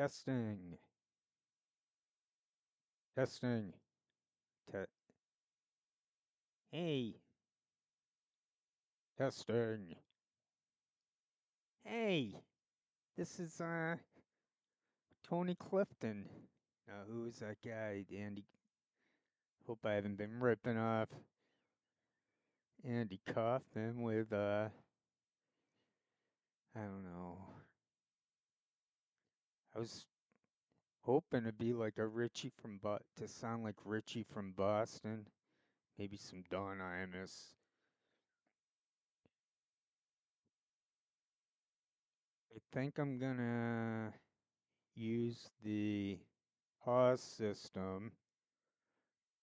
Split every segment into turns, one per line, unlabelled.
Testing. Testing. Te Hey. Testing. Hey. This is Tony Clifton. Who is that guy? Andy. Hope I haven't been ripping off Andy Kaufman with I don't know. I was hoping to be like a Richie from to sound like Richie from Boston. Maybe some Don Imus. I think I'm gonna use the pause system,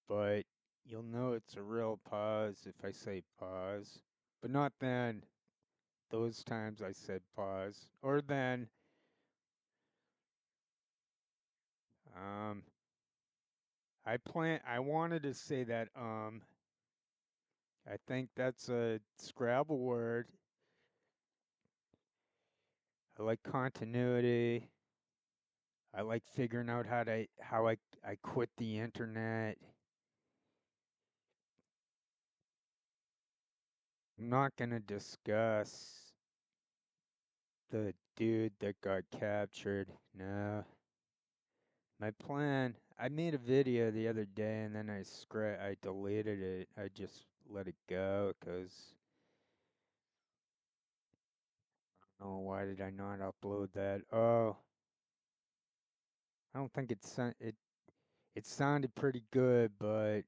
but you'll know it's a real pause if I say pause. But not then. Those times I said pause. Or then. Um I wanted to say that I think that's a Scrabble word. I like continuity. I like figuring out how I quit the internet. I'm not gonna discuss the dude that got captured. No. My plan, I made a video the other day and then I deleted it. I just let it go because I don't know, why did I not upload that? Oh, I don't think it sounded pretty good, but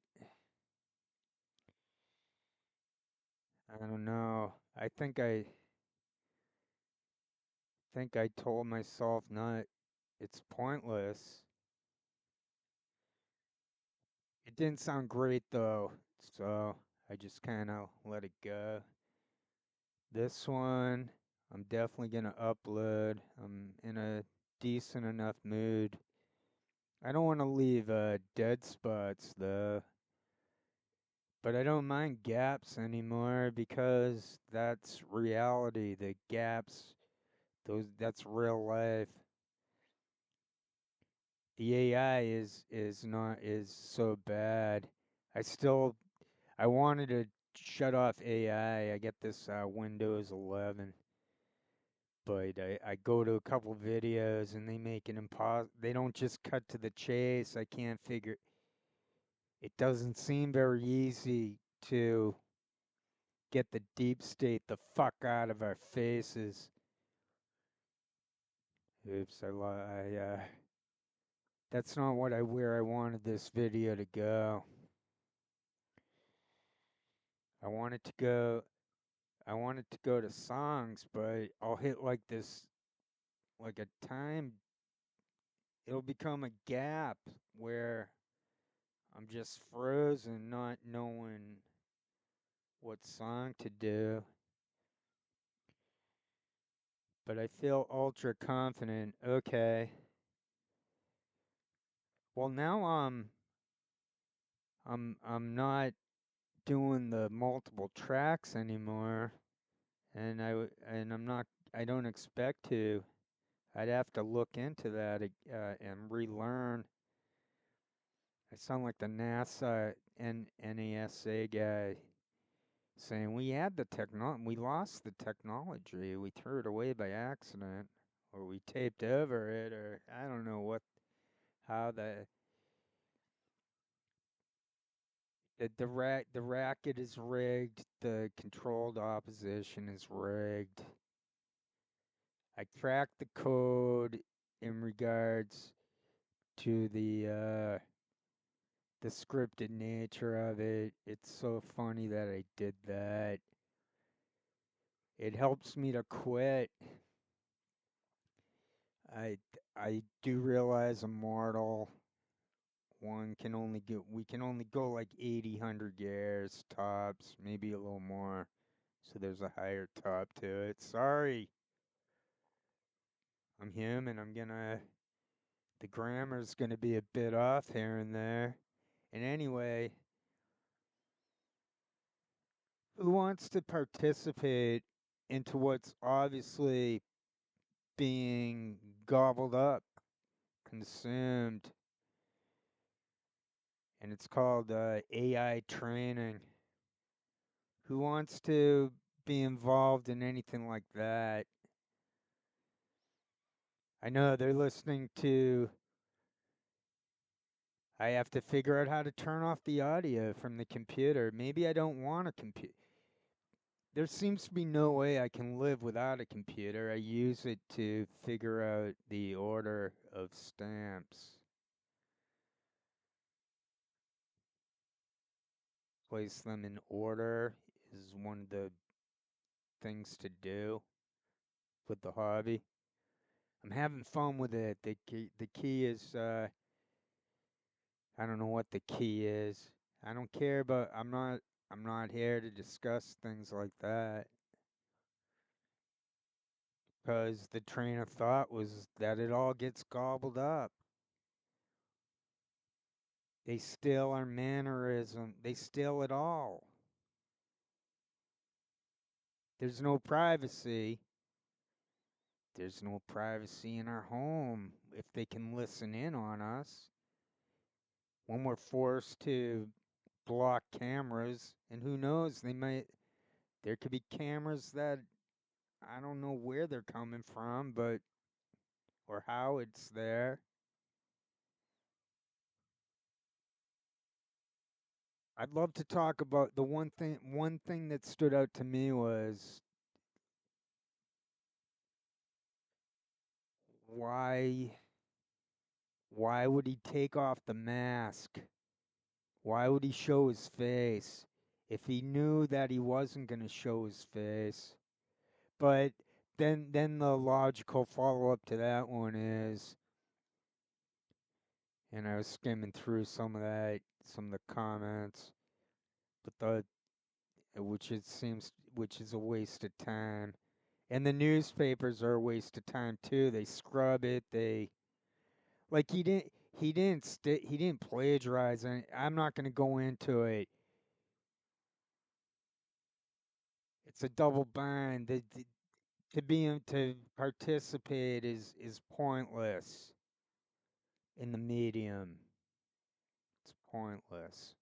I don't know. I think I told myself not it's pointless. It didn't sound great though, so I just kind of let it go. This one, I'm definitely gonna upload. I'm in a decent enough mood. I don't want to leave dead spots though, but I don't mind gaps anymore because that's reality. The gaps, that's real life. The AI is so bad. I still I wanted to shut off AI. I get this Windows 11. But I go to a couple videos and they make it impossible. They don't just cut to the chase. I can't figure. It doesn't seem very easy to get the deep state the fuck out of our faces. Oops, that's not where I wanted this video to go. I wanted to go. I wanted to go to songs, but I'll hit like this, like a time. It'll become a gap where I'm just frozen, not knowing what song to do, but I feel ultra confident. Okay. Well, now I'm not doing the multiple tracks anymore, and I don't expect to. I'd have to look into that and relearn. I sound like the NASA and NASA guy saying we had the technology, we lost the technology, we threw it away by accident, or we taped over it, or I don't know how the racket is rigged, the controlled opposition is rigged. I cracked the code in regards to the scripted nature of it. It's so funny that I did that. It helps me to quit. I I do realize I'm mortal. We can only go like 80, 100 gears tops, maybe a little more. So there's a higher top to it. Sorry, I'm human. The grammar's gonna be a bit off here and there. And anyway, who wants to participate into what's obviously being gobbled up? consumed, and it's called AI training. Who wants to be involved in anything like that? I know they're listening to. I have to figure out how to turn off the audio from the computer. Maybe I don't want a computer. There seems to be no way I can live without a computer. I use it to figure out the order of stamps. Place them in order is one of the things to do with the hobby. I'm having fun with it. The key is I don't know what the key is. I don't care about I'm not here to discuss things like that. Because the train of thought was that it all gets gobbled up. They steal our mannerism. They steal it all. There's no privacy. There's no privacy in our home if they can listen in on us. When we're forced to block cameras, and who knows, there could be cameras that I don't know where they're coming from, but or how it's there. I'd love to talk about the one thing that stood out to me was why why would he take off the mask? Why would he show his face if he knew that he wasn't going to show his face? But then the logical follow-up to that one is, and I was skimming through some of the comments, but which is a waste of time. And the newspapers are a waste of time too. They scrub it. They like he didn't plagiarize. And I'm not going to go into it. It's a double bind. To participate is pointless in the medium. It's pointless.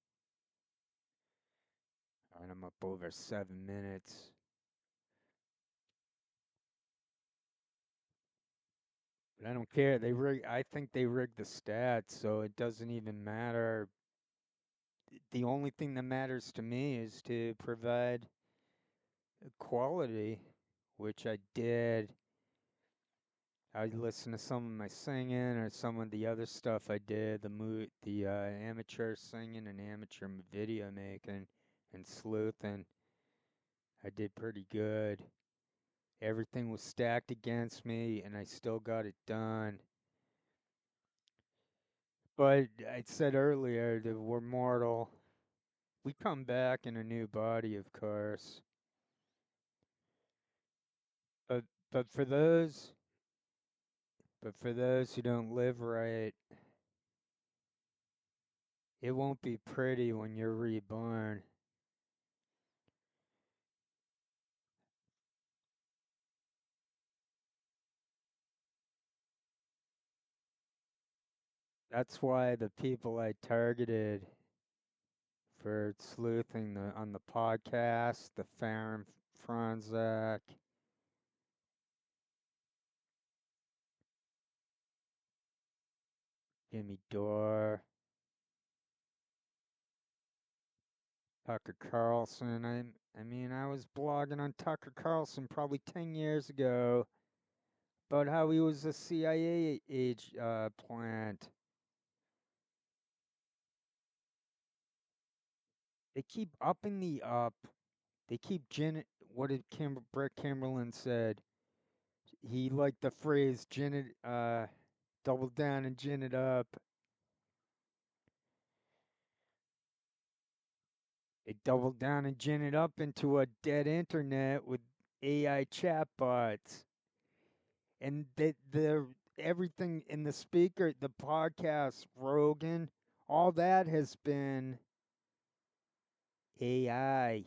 All right, I'm up over 7 minutes. But I don't care. I think they rigged the stats, so it doesn't even matter. The only thing that matters to me is to provide quality, which I did. I listened to some of my singing or some of the other stuff I did, the amateur singing and amateur video making and sleuthing. I did pretty good. Everything was stacked against me, and I still got it done. But I said earlier that we're mortal. We come back in a new body, of course. But but for those but for those who don't live right, it won't be pretty when you're reborn. That's why the people I targeted for sleuthing on the podcast, the Farron Franzak, Jimmy Dore, Tucker Carlson. I mean, I was blogging on Tucker Carlson probably 10 years ago about how he was a CIA plant. They keep upping the up. They keep what did Brett Kimberlin said? He liked the phrase gin it, double down and gin it up. They doubled down and gin it up into a dead internet with AI chatbots. And the everything in the speaker, the podcast, Rogan, all that has been AI.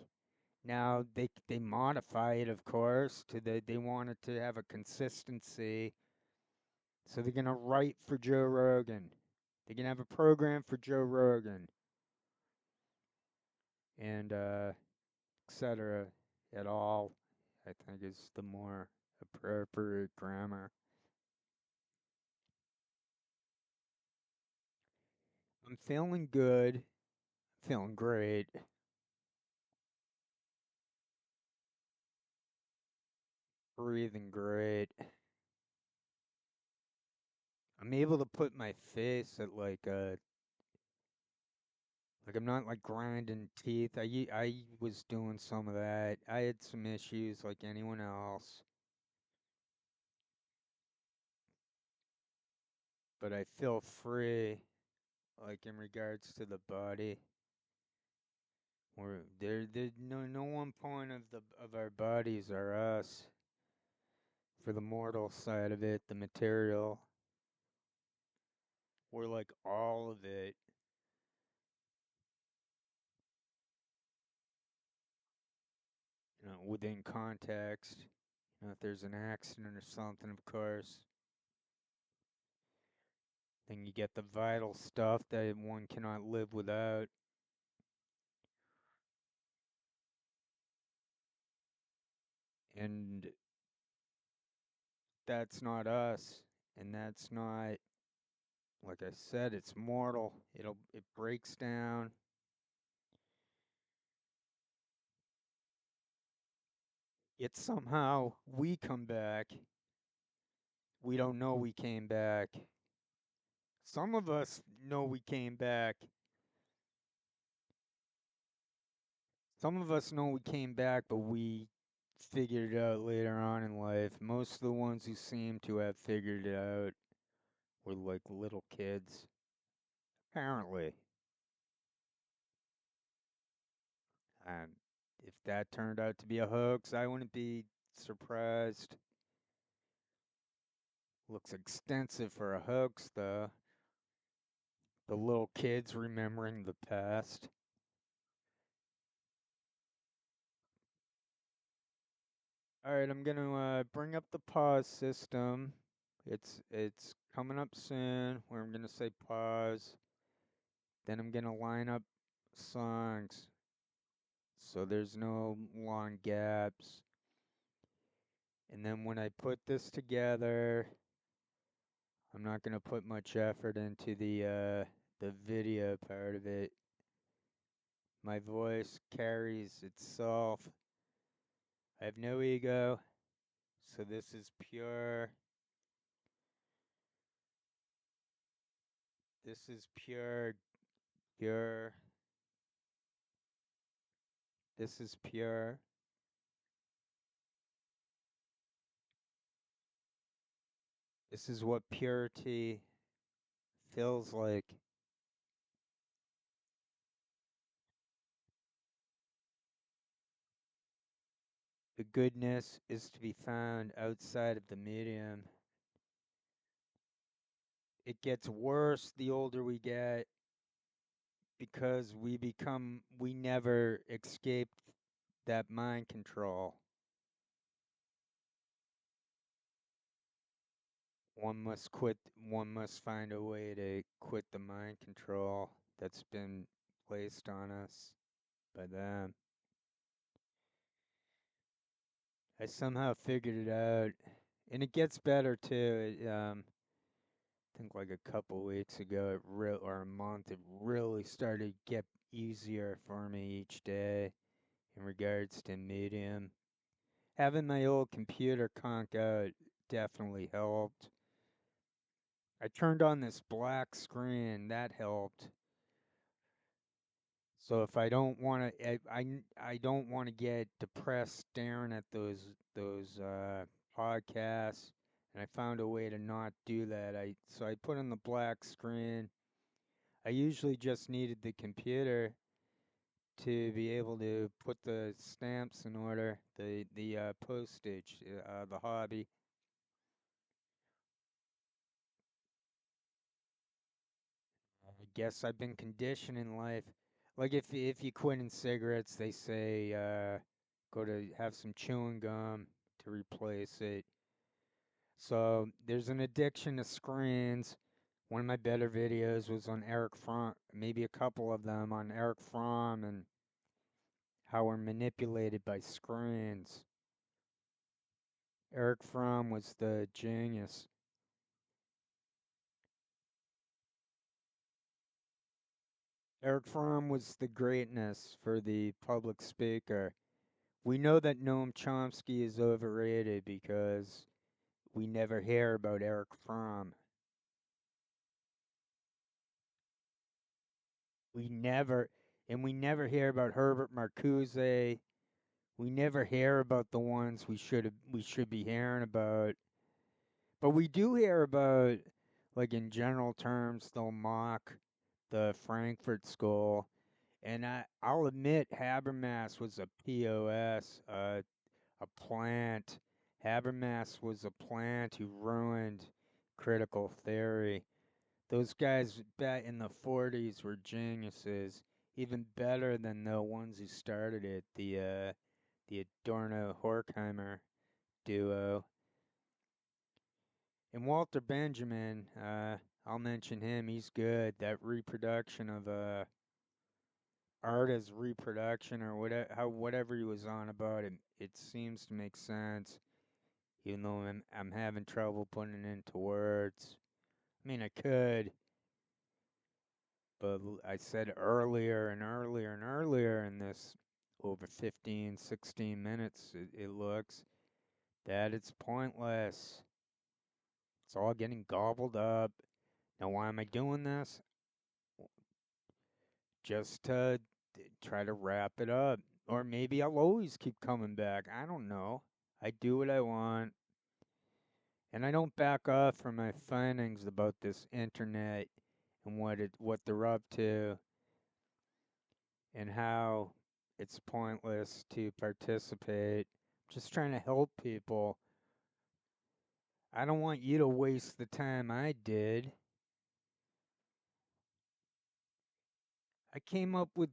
Now they modify it, of course, they want it to have a consistency. So they're gonna write for Joe Rogan. They can have a program for Joe Rogan and etc. At all, I think is the more appropriate grammar. I'm feeling good, feeling great, breathing great. I'm able to put my face at like I'm not like grinding teeth. I was doing some of that. I had some issues like anyone else, but I feel free like in regards to the body. We're there no one point of our bodies are us. For the mortal side of it, the material, we're like all of it. Within context. If there's an accident or something, of course, then you get the vital stuff that one cannot live without. And that's not us. And that's not, like I said, it's mortal. It breaks down. Yet somehow we come back. We don't know we came back. Some of us know we came back. Some of us know we came back, but we figured it out later on in life. Most of the ones who seem to have figured it out were like little kids, apparently. And if that turned out to be a hoax, I wouldn't be surprised. Looks extensive for a hoax, though. The little kids remembering the past. All right, I'm gonna bring up the pause system. It's coming up soon where I'm gonna say pause. Then I'm gonna line up songs so there's no long gaps. And then when I put this together, I'm not gonna put much effort into the video part of it. My voice carries itself. I have no ego, so this is pure. This is pure, pure. This is pure. This is what purity feels like. The goodness is to be found outside of the medium. It gets worse the older we get because we never escaped that mind control. One must find a way to quit the mind control that's been placed on us by them. I somehow figured it out, and it gets better too. I think like a couple weeks ago, or a month, it really started to get easier for me each day in regards to Medium. Having my old computer conk out definitely helped. I turned on this black screen, that helped. So if I don't want to, I don't want to get depressed staring at those podcasts, and I found a way to not do that. I put on the black screen. I usually just needed the computer to be able to put the stamps in order, the postage, the hobby. I guess I've been conditioned in life. Like if you quit in cigarettes, they say go to have some chewing gum to replace it. So there's an addiction to screens. One of my better videos was on Eric Fromm, maybe a couple of them on Eric Fromm and how we're manipulated by screens. Eric Fromm was the genius. Eric Fromm was the greatness for the public speaker. We know that Noam Chomsky is overrated because we never hear about Eric Fromm. We never, and we never hear about Herbert Marcuse. We never hear about the ones we should be hearing about. But we do hear about, like in general terms, they'll mock the Frankfurt School. And I'll admit Habermas was a POS, a plant. Habermas was a plant who ruined critical theory. Those guys back in the 40s were geniuses, even better than the ones who started it, the Adorno-Horkheimer duo. And Walter Benjamin, I'll mention him. He's good. That reproduction of art as reproduction or whatever he was on about it, it seems to make sense. Even though I'm having trouble putting it into words. I mean, I could, but I said earlier and earlier and earlier in this over 15, 16 minutes, it looks that it's pointless. It's all getting gobbled up. Now, why am I doing this? Just to try to wrap it up. Or maybe I'll always keep coming back. I don't know. I do what I want. And I don't back off from my findings about this internet and what they're up to and how it's pointless to participate. I'm just trying to help people. I don't want you to waste the time I did. I came up with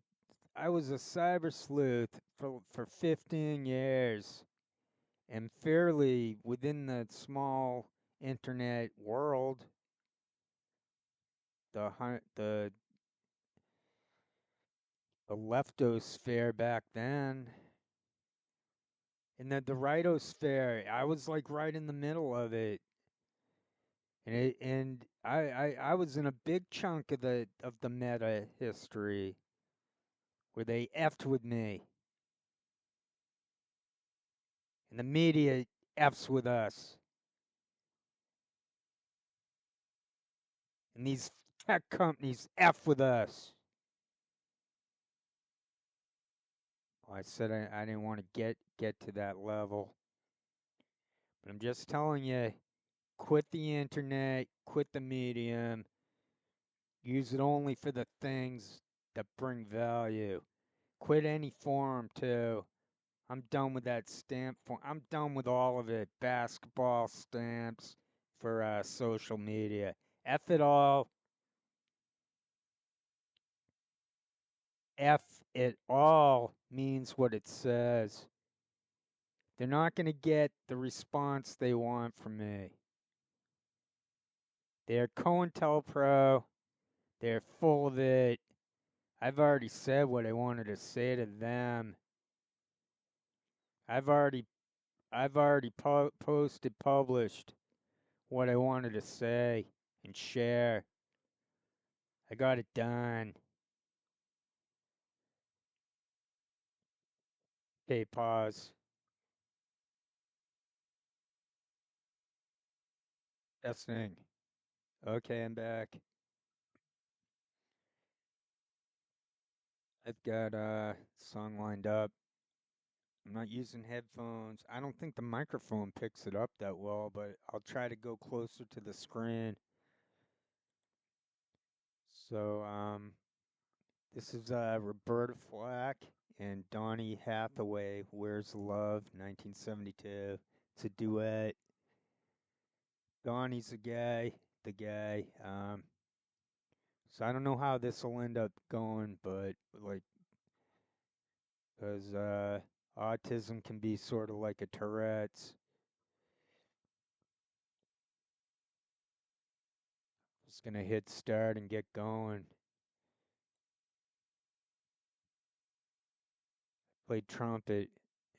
I was a cyber sleuth for 15 years and fairly within the small internet world, the leftosphere back then, and the rightosphere. I was like right in the middle of it, and I was in a big chunk of the meta history where they effed with me, and the media f's with us, and these tech companies f with us. Well, I said I didn't want to get to that level, but I'm just telling you, quit the internet, quit the medium, use it only for the things that bring value. Quit any forum too. I'm done with that stamp form. I'm done with all of it. Basketball stamps for social media. F it all. F it all means what it says. They're not going to get the response they want from me. They're cointelpro. They're full of it. I've already said what I wanted to say to them. I've already posted, published what I wanted to say and share. I got it done. Okay, pause. Testing. Okay, I'm back. I've got a song lined up. I'm not using headphones. I don't think the microphone picks it up that well, but I'll try to go closer to the screen. So, this is Roberta Flack and Donny Hathaway, Where's Love, 1972. It's a duet. Donnie's the guy. So I don't know how this will end up going, but like, because autism can be sort of like a Tourette's. Just gonna hit start and get going. Played trumpet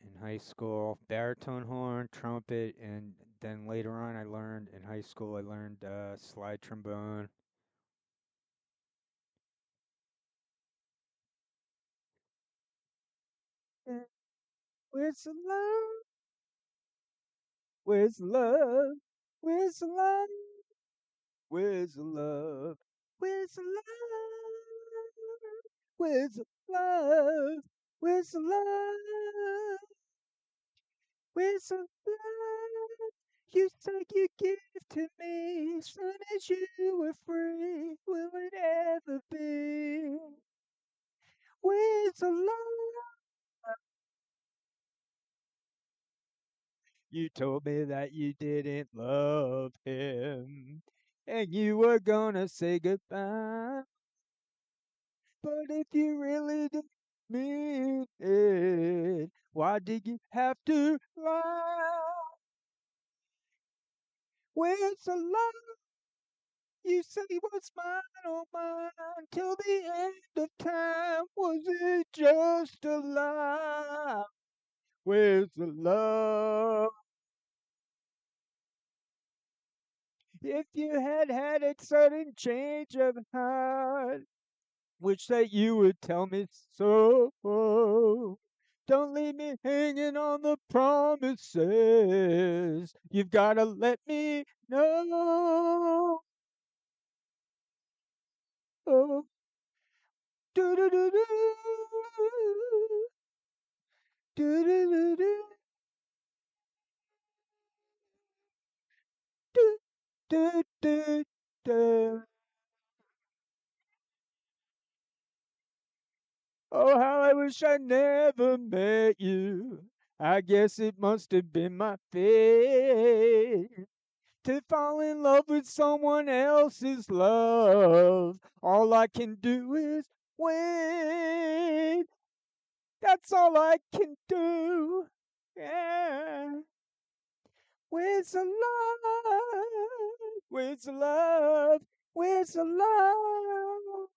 in high school, baritone horn, trumpet, and then later on I learned in high school I learned slide trombone. Yeah. Where's the love? Where's the love? Where's the love? Where's the love? Where's the love? Where's the love? Where's the love? Where's the love? You said you give to me as soon as you were free. Will it ever be? Where's the love? You told me that you didn't love him, and you were gonna say goodbye. But if you really did mean it, why did you have to lie? Where's the love? You said he was mine, oh mine, till the end of time. Was it just a lie? Where's the love? If you had had a sudden change of heart, wish that you would tell me so. Don't leave me hanging on the promises. You've gotta let me know. Oh, do do do do do do do do do do do. Oh, how I wish I never met you. I guess it must have been my fate to fall in love with someone else's love. All I can do is wait. That's all I can do. Yeah. Where's the love? Where's the love? Where's the love?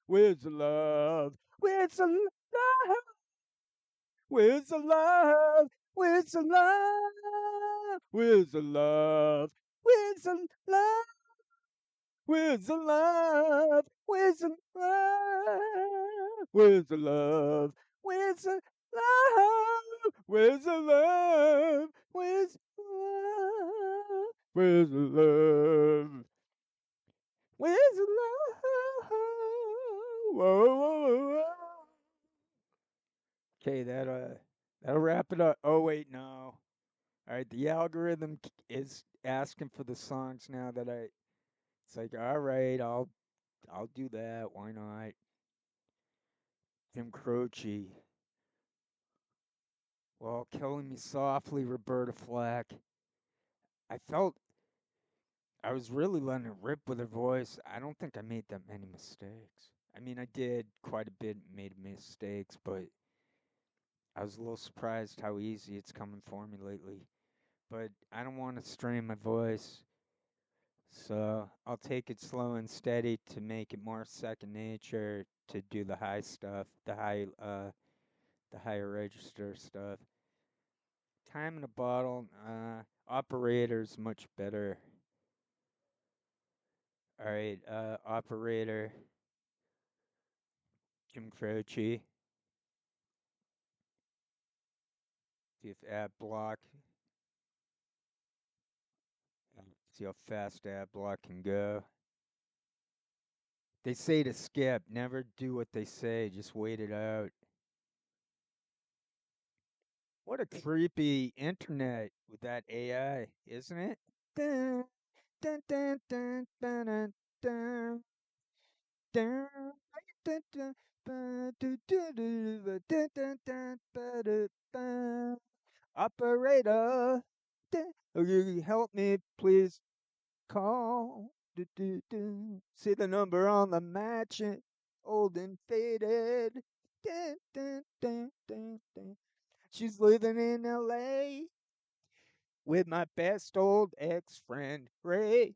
Where's the love? Where's the love? Where's the love? Where's the love? Where's the love? Where's the love? Where's the love? Where's the love? Where's the love? Where's the love? Where's the love? Where's the love? Where's the love? Where's the love? Whoa, whoa, whoa. Okay, that'll wrap it up. Oh wait, no. All right, the algorithm is asking for the songs now that I. It's like, all right, I'll do that. Why not? Jim Croce. Well, killing me softly, Roberta Flack. I felt I was really letting it rip with her voice. I don't think I made that many mistakes. I mean, I did quite a bit, made mistakes, but I was a little surprised how easy it's coming for me lately. But I don't want to strain my voice. So I'll take it slow and steady to make it more second nature to do the high stuff, the higher register stuff. Time in a bottle, operator's much better. All right, operator, Jim Croce, see if ad block, see how fast ad block can go. They say to skip, never do what they say, just wait it out. What a creepy internet with that AI, isn't it? Dun, dun, dun, dun, dun, dun, dun, dun, dun, dun, ba, do, do, do, ba, dun, dun, dun, ba, do, ba. Operator, will you help me, please? Call. Do, do, do. See the number on the match, old and faded. Dun, dun, dun, dun, dun. She's living in LA with my best old ex friend, Ray.